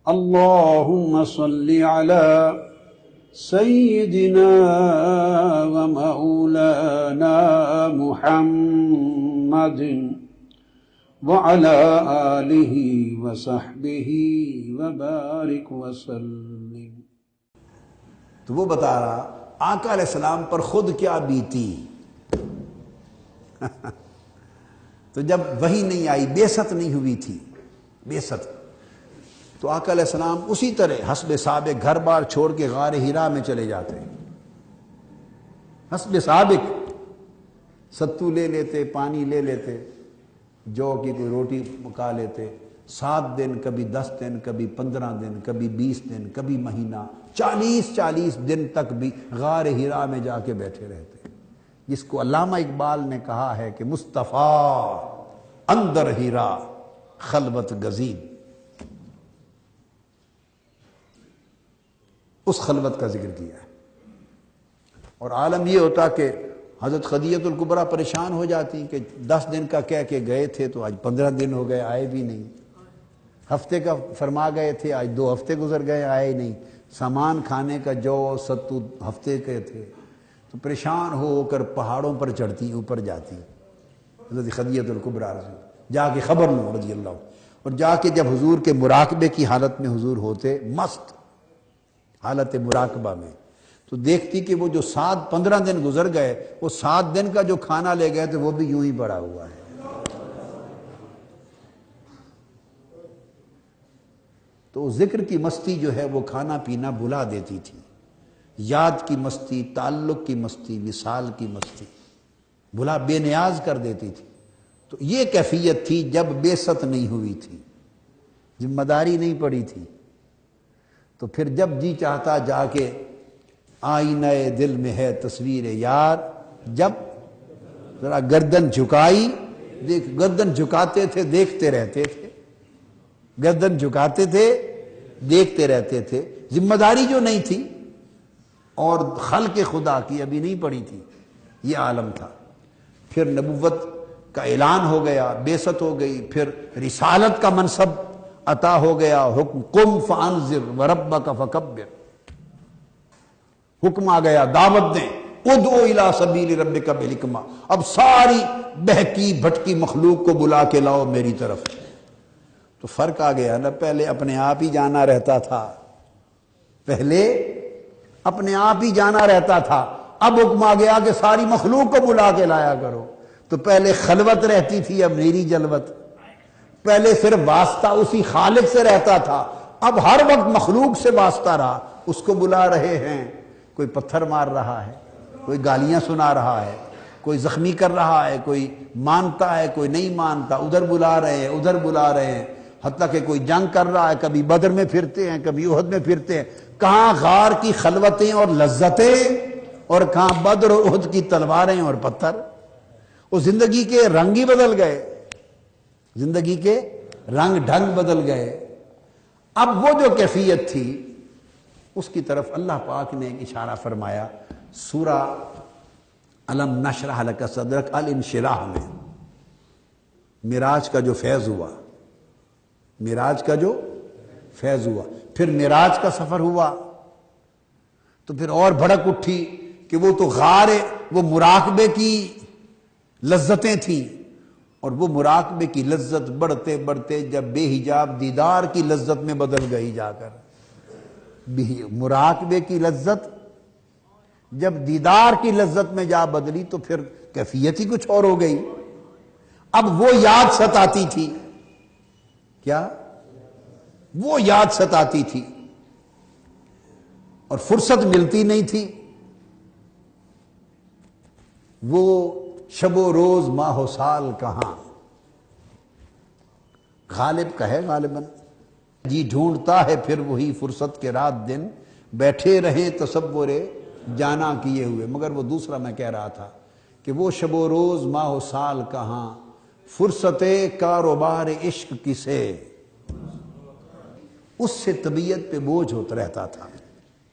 اللهم صل على سيدنا ومولانا محمد وعلى آلہ وصحبہ وبارک وسلم۔ تو وہ بتا رہا آقا علیہ السلام پر خود کیا بیتی تو جب وحی نہیں آئی، بعثت نہیں ہوئی تھی، بعثت، تو آقا علیہ السلام اسی طرح حسب سابق گھر بار چھوڑ کے غار حرا میں چلے جاتے، حسب سابق، ستو لے لیتے، پانی لے لیتے، جو کی کوئی روٹی پکا لیتے، 7 دن، کبھی 10 دن، کبھی 15 دن، کبھی 20 دن، کبھی مہینہ، 40 دن تک بھی غار حرا میں جا کے بیٹھے رہتے، جس کو علامہ اقبال نے کہا ہے کہ مصطفیٰ اندر حرا خلوت گزین، اس خلوت کا ذکر کیا ہے۔ اور عالم یہ ہوتا کہ حضرت خدیجہ الکبریٰ پریشان ہو جاتی کہ 10 دن کا کہہ کے گئے تھے تو آج 15 دن ہو گئے، آئے بھی نہیں، ہفتے کا فرما گئے تھے، آج 2 ہفتے گزر گئے، آئے نہیں، سامان کھانے کا جو ستو ہفتے کے تھے، تو پریشان ہو کر پہاڑوں پر چڑھتی، اوپر جاتی حضرت خدیجہ الکبریٰ جا کے خبر لوں رضی اللہ، اور جا کے جب حضور کے مراقبے کی حالت میں حضور ہوتے، مست حالت مراقبہ میں، تو دیکھتی کہ وہ جو 15 دن گزر گئے، وہ 7 دن کا جو کھانا لے گئے تو وہ بھی یوں ہی پڑا ہوا ہے۔ تو ذکر کی مستی جو ہے وہ کھانا پینا بلا دیتی تھی، یاد کی مستی، تعلق کی مستی، وصال کی مستی بلا بے نیاز کر دیتی تھی۔ تو یہ کیفیت تھی جب بعثت نہیں ہوئی تھی، ذمہ داری نہیں پڑی تھی، تو پھر جب جی چاہتا جا کے آئینہ دل میں ہے تصویر یار، جب ذرا گردن جھکائی، گردن جھکاتے تھے دیکھتے رہتے تھے، گردن جھکاتے تھے دیکھتے رہتے تھے، ذمہ داری جو نہیں تھی اور خلق خدا کی ابھی نہیں پڑی تھی، یہ عالم تھا۔ پھر نبوت کا اعلان ہو گیا، بعثت ہو گئی، پھر رسالت کا منصب عطا ہو گیا، حکم قم فانذر وربک فکبر، حکم آ گیا، دعوت دیں، ادعو الی سبیل ربک بالحکمہ، اب ساری بہکی بھٹکی مخلوق کو بلا کے لاؤ میری طرف۔ تو فرق آ گیا نا، پہلے اپنے آپ ہی جانا رہتا تھا، پہلے اپنے آپ ہی جانا رہتا تھا، اب حکم آ گیا کہ ساری مخلوق کو بلا کے لایا کرو۔ تو پہلے خلوت رہتی تھی، اب میری جلوت، پہلے صرف واسطہ اسی خالق سے رہتا تھا، اب ہر وقت مخلوق سے واسطہ رہا، اس کو بلا رہے ہیں، کوئی پتھر مار رہا ہے، کوئی گالیاں سنا رہا ہے، کوئی زخمی کر رہا ہے، کوئی مانتا ہے، کوئی نہیں مانتا، ادھر بلا رہے ہیں، ادھر بلا رہے ہیں، حتیٰ کہ کوئی جنگ کر رہا ہے، کبھی بدر میں پھرتے ہیں، کبھی احد میں پھرتے ہیں، کہاں غار کی خلوتیں اور لذتیں، اور کہاں بدر اور احد کی تلواریں اور پتھر۔ وہ زندگی کے رنگ ہی بدل گئے، زندگی کے رنگ ڈھنگ بدل گئے۔ اب وہ جو کیفیت تھی اس کی طرف اللہ پاک نے ایک اشارہ فرمایا سورہ الم نشرح لک صدرک الانشراح میں، معراج کا جو فیض ہوا، معراج کا جو فیض ہوا، پھر معراج کا سفر ہوا، تو پھر اور بھڑک اٹھی کہ وہ تو غار، وہ مراقبے کی لذتیں تھیں، اور وہ مراقبے کی لذت بڑھتے بڑھتے جب بے حجاب دیدار کی لذت میں بدل گئی، جا کر مراقبے کی لذت جب دیدار کی لذت میں جا بدلی تو پھر کیفیت ہی کچھ اور ہو گئی۔ اب وہ یاد ستاتی تھی، کیا وہ یاد ستاتی تھی، اور فرصت ملتی نہیں تھی، وہ شب و روز ماہ و سال کہاں، غالب کا ہے غالباً، جی ڈھونڈتا ہے پھر وہی فرصت کے رات دن، بیٹھے رہیں تصور جانا کیے ہوئے۔ مگر وہ دوسرا میں کہہ رہا تھا کہ وہ شب و روز ماہ و سال کہاں، فرصت کاروبار عشق کسے، اس سے طبیعت پہ بوجھ ہوتا رہتا تھا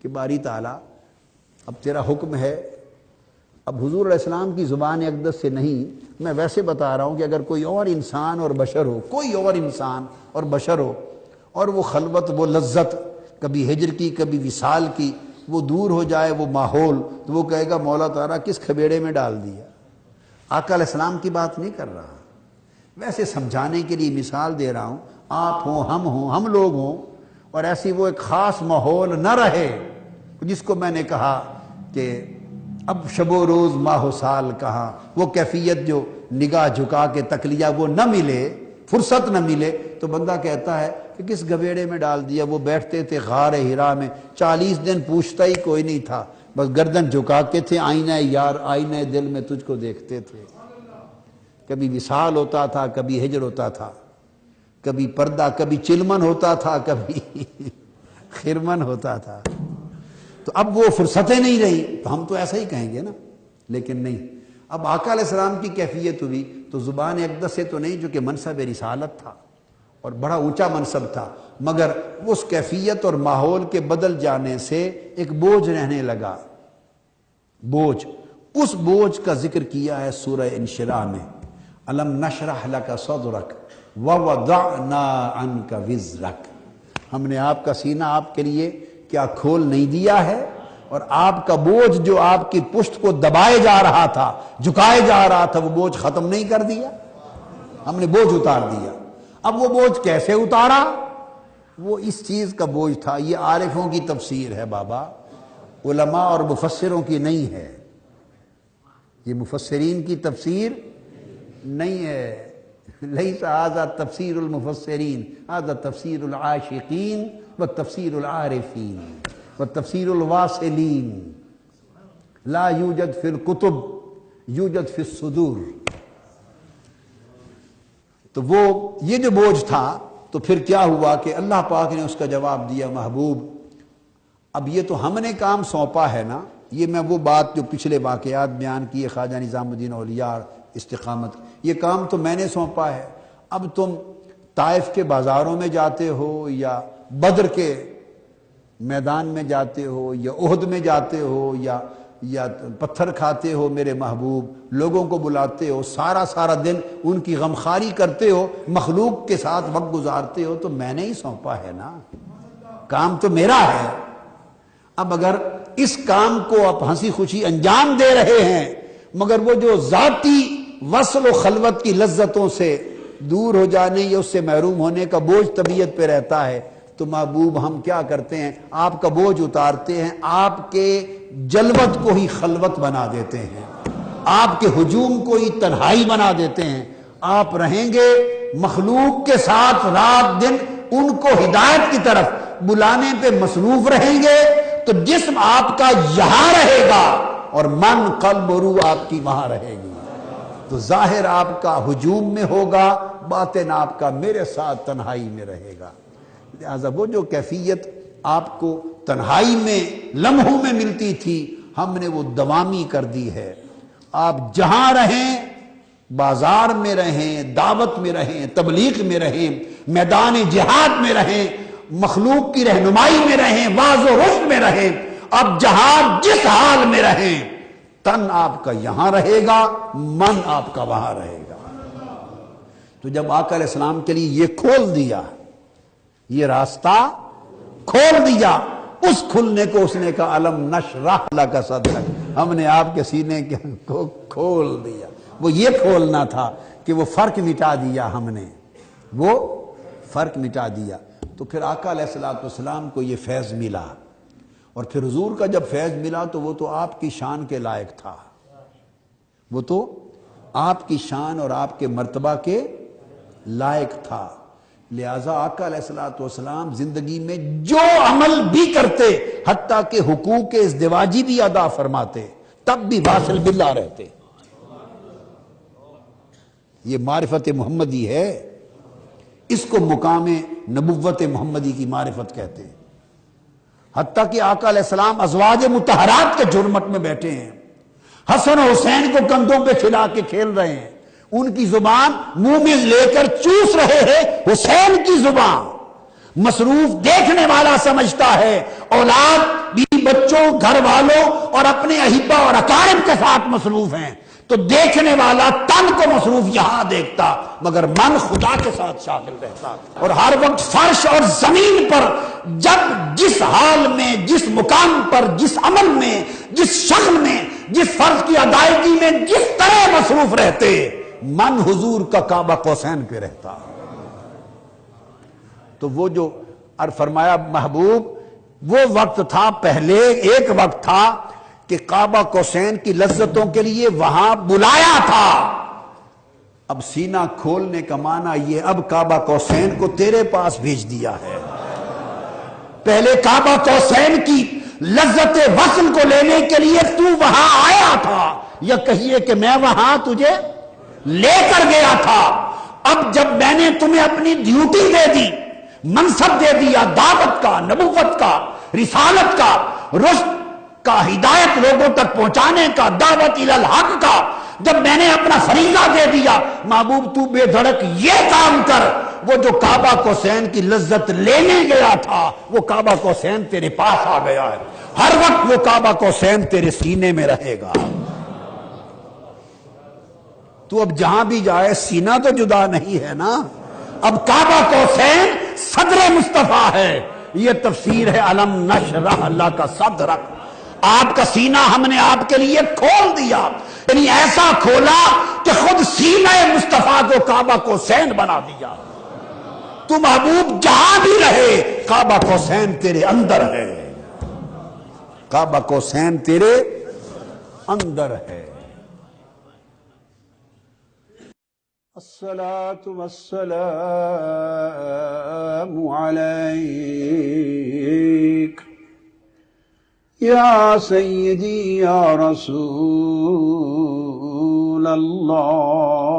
کہ باری تعالیٰ اب تیرا حکم ہے۔ اب حضور علیہ السلام کی زبان اقدس سے نہیں، میں ویسے بتا رہا ہوں کہ اگر کوئی اور انسان اور بشر ہو، کوئی اور انسان اور بشر ہو، اور وہ خلوت، وہ لذت، کبھی ہجر کی کبھی وصال کی، وہ دور ہو جائے وہ ماحول، تو وہ کہے گا مولا تعالیٰ کس کھبیڑے میں ڈال دیا۔ آقا علیہ السلام کی بات نہیں کر رہا، ویسے سمجھانے کے لیے مثال دے رہا ہوں۔ آپ ہوں، ہم لوگ ہوں، اور ایسی وہ ایک خاص ماحول نہ رہے جس کو میں نے کہا کہ اب شب و روز ماہ و سال کہاں، وہ کیفیت جو نگاہ جھکا کے تک لیا وہ نہ ملے، فرصت نہ ملے، تو بندہ کہتا ہے کہ کس گبیڑے میں ڈال دیا۔ وہ بیٹھتے تھے غار ہرا میں، 40 دن پوچھتا ہی کوئی نہیں تھا، بس گردن جھکا کے تھے، آئینہ یار آئینہ دل میں تجھ کو دیکھتے تھے۔ کبھی وصال ہوتا تھا، کبھی ہجر ہوتا تھا، کبھی پردہ، کبھی چلمن ہوتا تھا، کبھی خرمن ہوتا تھا۔ تو اب وہ فرصتیں نہیں رہی، تو ہم تو ایسا ہی کہیں گے نا، لیکن نہیں۔ اب آقا علیہ السلام کی کیفیت ہوئی تو زبان اقدس سے تو نہیں، جو کہ منصب رسالت تھا اور بڑا اونچا منصب تھا، مگر اس کیفیت اور ماحول کے بدل جانے سے ایک بوجھ رہنے لگا، بوجھ۔ اس بوجھ کا ذکر کیا ہے سورہ انشراح میں، الم نشرح لک صدرک ووضعنا عنک وزرک۔ ہم نے آپ کا سینہ آپ کے لیے کیا کھول نہیں دیا ہے، اور آپ کا بوجھ جو آپ کی پشت کو دبائے جا رہا تھا، جھکائے جا رہا تھا، وہ بوجھ ختم نہیں کر دیا، ہم نے بوجھ اتار دیا۔ اب وہ بوجھ کیسے اتارا؟ وہ اس چیز کا بوجھ تھا۔ یہ عارفوں کی تفسیر ہے بابا، علماء اور مفسروں کی نہیں ہے، یہ مفسرین کی تفسیر نہیں ہے۔ لیس ھذا تفسیر المفسرین، ھذا تفسیر العاشقین و تفسیر العارفین و تفسیر الواصلین، لا یوجد فی الکتب یوجد فی الصدور۔ تو وہ یہ جو بوجھ تھا، تو پھر کیا ہوا کہ اللہ پاک نے اس کا جواب دیا، محبوب اب یہ تو ہم نے کام سونپا ہے نا، یہ میں وہ بات جو پچھلے واقعات بیان کیے خواجہ نظام الدین اولیاء استقامت، یہ کام تو میں نے سونپا ہے۔ اب تم طائف کے بازاروں میں جاتے ہو، یا بدر کے میدان میں جاتے ہو، یا احد میں جاتے ہو، یا پتھر کھاتے ہو میرے محبوب، لوگوں کو بلاتے ہو، سارا دن ان کی غمخواری کرتے ہو، مخلوق کے ساتھ وقت گزارتے ہو، تو میں نے ہی سونپا ہے نا، کام تو میرا ہے۔ اب اگر اس کام کو آپ ہنسی خوشی انجام دے رہے ہیں، مگر وہ جو ذاتی وصل و خلوت کی لذتوں سے دور ہو جانے یا اس سے محروم ہونے کا بوجھ طبیعت پہ رہتا ہے، تو محبوب ہم کیا کرتے ہیں؟ آپ کا بوجھ اتارتے ہیں، آپ کے جلوت کو ہی خلوت بنا دیتے ہیں، آپ کے ہجوم کو ہی تنہائی بنا دیتے ہیں۔ آپ رہیں گے مخلوق کے ساتھ رات دن، ان کو ہدایت کی طرف بلانے پہ مصروف رہیں گے، تو جسم آپ کا یہاں رہے گا اور من، قلب و روح آپ کی وہاں رہے گی، تو ظاہر آپ کا ہجوم میں ہوگا، باطن آپ کا میرے ساتھ تنہائی میں رہے گا۔ لہذا وہ جو کیفیت آپ کو تنہائی میں لمحوں میں ملتی تھی، ہم نے وہ دوامی کر دی ہے۔ آپ جہاں رہیں، بازار میں رہیں، دعوت میں رہیں، تبلیغ میں رہیں، میدان جہاد میں رہیں، مخلوق کی رہنمائی میں رہیں، واعظ و رشد میں رہیں، اب جہاں جس حال میں رہیں، تن آپ کا یہاں رہے گا، من آپ کا وہاں رہے گا۔ تو جب آقا علیہ السلام کے لیے یہ کھول دیا، یہ راستہ کھول دیا، اس کھلنے کو اس نے کہا الم نشرح لک صدرک، ہم نے آپ کے سینے کو کھول دیا۔ وہ یہ کھولنا تھا کہ وہ فرق مٹا دیا، ہم نے وہ فرق مٹا دیا۔ تو پھر آقا علیہ السلام کو یہ فیض ملا، اور پھر حضور کا جب فیض ملا تو وہ تو آپ کی شان کے لائق تھا، وہ تو آپ کی شان اور آپ کے مرتبہ کے لائق تھا۔ لہذا آقا علیہ السلام زندگی میں جو عمل بھی کرتے، حتیٰ کہ حقوق ازدواجی بھی ادا فرماتے، تب بھی واصل باللہ رہتے۔ یہ معرفت محمدی ہے، اس کو مقام نبوت محمدی کی معرفت کہتے ہیں۔ حتیٰ کہ آقا علیہ السلام ازواج مطہرات کے جھرمٹ میں بیٹھے ہیں، حسن و حسین کو کندھوں پہ کھلا کے کھیل رہے ہیں، ان کی زبان منہ میں لے کر چوس رہے ہیں حسین کی زبان۔ مصروف دیکھنے والا سمجھتا ہے اولاد، بیوی بچوں، گھر والوں اور اپنے احبہ اور اقارب کے ساتھ مصروف ہیں، تو دیکھنے والا تن کو مصروف یہاں دیکھتا مگر من خدا کے ساتھ شاغل رہتا، اور ہر وقت فرش اور زمین پر جب جس حال میں، جس مقام پر، جس عمل میں، جس شغل میں، جس فرض کی ادائیگی میں جس طرح مصروف رہتے، من حضور کا کعبہ قوسین پہ رہتا۔ تو وہ جو فرمایا محبوب، وہ وقت تھا پہلے، ایک وقت تھا کہ کعبہ قوسین کی لذتوں کے لیے وہاں بلایا تھا، اب سینہ کھولنے کا معنی یہ اب کعبہ قوسین کو تیرے پاس بھیج دیا ہے۔ پہلے کعبہ قوسین کی لذت وصل کو لینے کے لیے تو وہاں آیا تھا، یا کہیے کہ میں وہاں تجھے لے کر گیا تھا۔ اب جب میں نے تمہیں اپنی ڈیوٹی دے دی، منصب دے دیا، دعوت کا، نبوت کا، رسالت کا، رشد کا، ہدایت لوگوں تک پہنچانے کا، دعوت الی الحق کا، جب میں نے اپنا فریضہ دے دیا، محبوب تو بے دھڑک یہ کام کر، وہ جو کعبہ قوسین کی لذت لینے گیا تھا وہ کعبہ قوسین تیرے پاس آ گیا ہے، ہر وقت وہ کعبہ قوسین تیرے سینے میں رہے گا۔ تو اب جہاں بھی جائے سینہ تو جدا نہیں ہے نا، اب کعبہ قوسین صدر مصطفیٰ ہے۔ یہ تفسیر ہے علم نشرح لک صدرک، آپ کا سینہ ہم نے آپ کے لیے کھول دیا، یعنی ایسا کھولا کہ خود سینہ مصطفیٰ کو کعبہ قوسین بنا دیا۔ تو محبوب جہاں بھی رہے کعبہ قوسین تیرے اندر ہے، کعبہ قوسین تیرے اندر ہے۔ الصلاة والسلام عليك يا سيدي يا رسول الله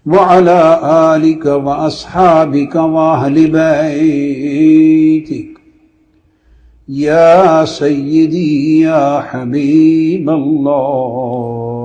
وعلى آلك وأصحابك وأهل بيتك يا سيدي يا حبيب الله